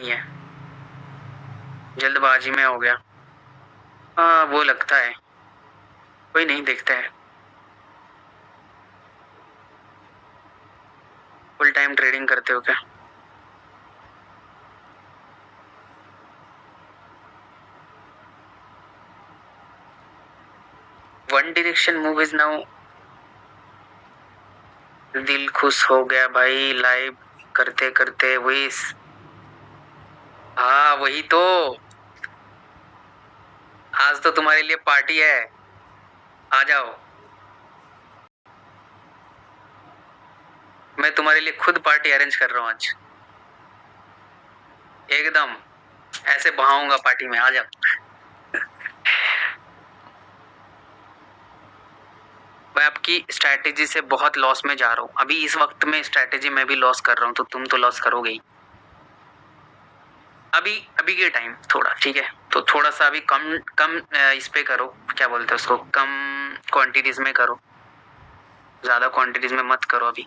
नहीं है, जल्दबाजी में हो गया। हाँ वो लगता है, कोई नहीं, देखते हैं। फुल टाइम ट्रेडिंग करते हो क्या? One direction movies now. दिल खुश हो गया भाई, लाइव करते करते विश। हाँ वही तो, आज तो तुम्हारे लिए पार्टी है, आ जाओ। मैं तुम्हारे लिए खुद पार्टी अरेंज कर रहा हूँ आज, एकदम ऐसे बहाऊंगा पार्टी में, आ जाओ। मैं आपकी स्ट्रैटेजी से बहुत लॉस में जा रहा हूँ अभी, इस वक्त में स्ट्रैटेजी में भी लॉस कर रहा हूँ, तो तुम तो लॉस करोगे ही। अभी अभी के टाइम थोड़ा ठीक है, तो थोड़ा सा अभी कम कम इस पे करो, क्या बोलते हैं उसको, कम क्वांटिटीज में करो, ज्यादा क्वांटिटीज में मत करो अभी।